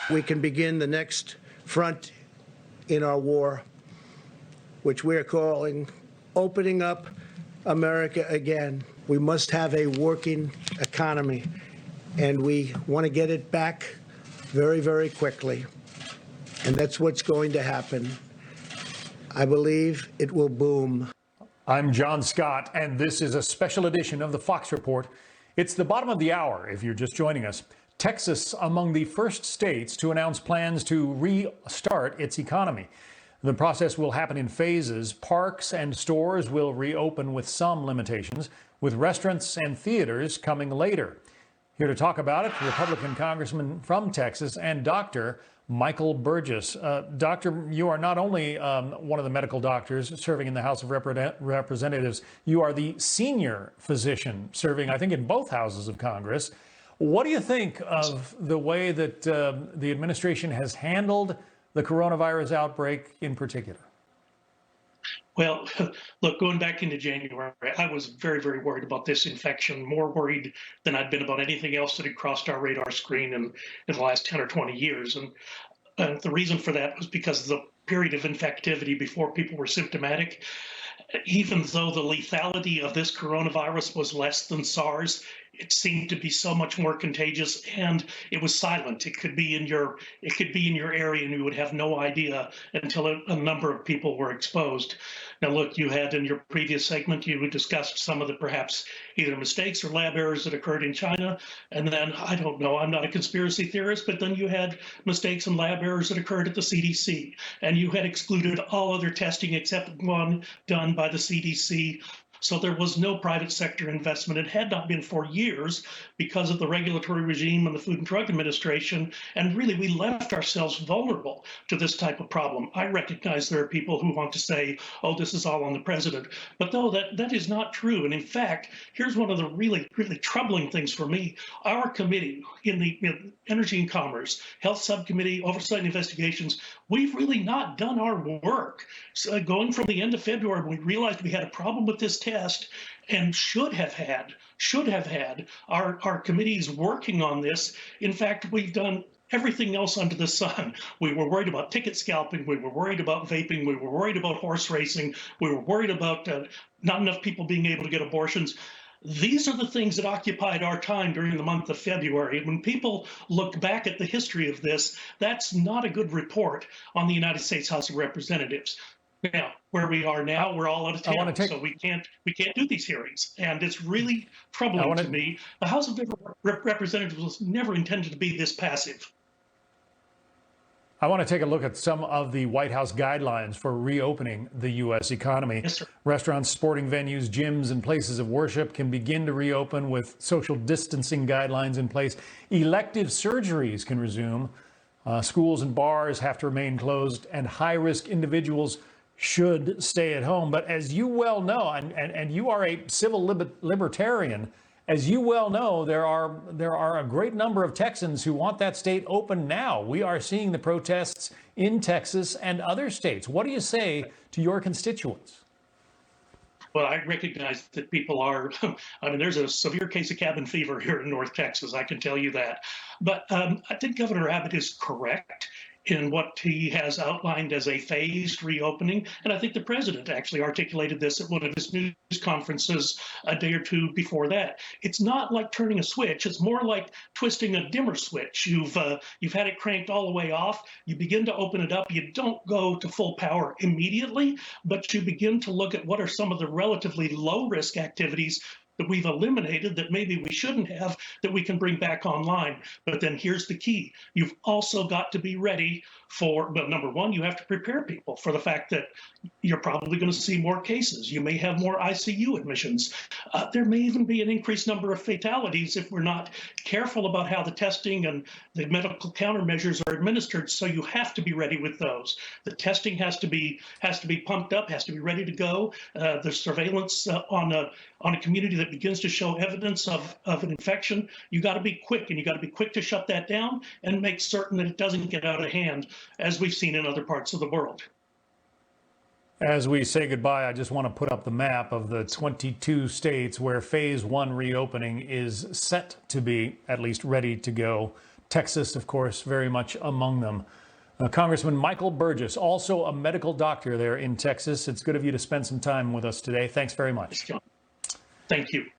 we can begin the next front in our war, which we're calling opening up America again. We must have a working economy, and we want to get it back very, very quickly. And that's what's going to happen. I believe it will boom. I'm Jon Scott, and this is a special edition of the Fox Report. It's the bottom of the hour if you're just joining us. Texas among the first states to announce plans to restart its economy. The process will happen in phases. Parks and stores will reopen with some limitations, with restaurants and theaters coming later. Here to talk about it, Republican Congressman from Texas and Dr. Michael Burgess. Doctor, you are not only one of the medical doctors serving in the House of Representatives, you are the senior physician serving, I think, in both houses of Congress. What do you think of the way that the administration has handled the coronavirus outbreak in particular? Well, look, going back into January, I was very, very worried about this infection, more worried than I'd been about anything else that had crossed our radar screen in the last 10 or 20 years. And the reason for that was because of the period of infectivity before people were symptomatic. Even though the lethality of this coronavirus was less than SARS, it seemed to be so much more contagious, and it was silent. It could be in your area, and you would have no idea until a number of people were exposed. Now, look, you had in your previous segment, you discussed some of the perhaps either mistakes or lab errors that occurred in China, and then I don't know, I'm not a conspiracy theorist, but then you had mistakes and lab errors that occurred at the CDC, and you had excluded all other testing except one done by the CDC. So there was no private sector investment. It had not been for years because of the regulatory regime and the Food and Drug Administration. And really, we left ourselves vulnerable to this type of problem. I recognize there are people who want to say, oh, this is all on the president. But no, that is not true. And in fact, here's one of the really, really troubling things for me. Our committee in the Energy and Commerce, Health Subcommittee, Oversight and Investigations, we've really not done our work. So going from the end of February, we realized we had a problem with this test and should have had our committees working on this. In fact, we've done everything else under the sun. We were worried about ticket scalping. We were worried about vaping. We were worried about horse racing. We were worried about not enough people being able to get abortions. These are the things that occupied our time during the month of February. When people look back at the history of this, that's not a good report on the United States House of Representatives. Now, where we are now, we're all out of town, so we can't do these hearings, and it's really troubling to me. The House of Representatives was never intended to be this passive. I want to take a look at some of the White House guidelines for reopening the U.S. economy. Yes, sir. Restaurants, sporting venues, gyms, and places of worship can begin to reopen with social distancing guidelines in place. Elective surgeries can resume. Schools and bars have to remain closed, and high-risk individuals should stay at home. But as you well know, and you are a civil libertarian, as you well know, there are a great number of Texans who want that state open now. We are seeing the protests in Texas and other states. What do you say to your constituents? Well, I recognize that people are, I mean, there's a severe case of cabin fever here in North Texas, I can tell you that. But I think Governor Abbott is correct in what he has outlined as a phased reopening. And I think the president actually articulated this at one of his news conferences a day or two before that. It's not like turning a switch. It's more like twisting a dimmer switch. You've had it cranked all the way off. You begin to open it up. You don't go to full power immediately, but you begin to look at what are some of the relatively low-risk activities that we've eliminated that maybe we shouldn't have, that we can bring back online. But then here's the key. You've also got to be ready for, well, number one, you have to prepare people for the fact that you're probably going to see more cases. You may have more ICU admissions. There may even be an increased number of fatalities if we're not careful about how the testing and the medical countermeasures are administered. So you have to be ready with those. The testing has to be pumped up, has to be ready to go. The surveillance on a community that begins to show evidence of an infection, you got to be quick, and you got to be quick to shut that down and make certain that it doesn't get out of hand, as we've seen in other parts of the world. As we say goodbye, I just want to put up the map of the 22 states where phase one reopening is set to be at least ready to go. Texas, of course, very much among them. Congressman Michael Burgess, also a medical doctor there in Texas. It's good of you to spend some time with us today. Thanks very much. Thank you.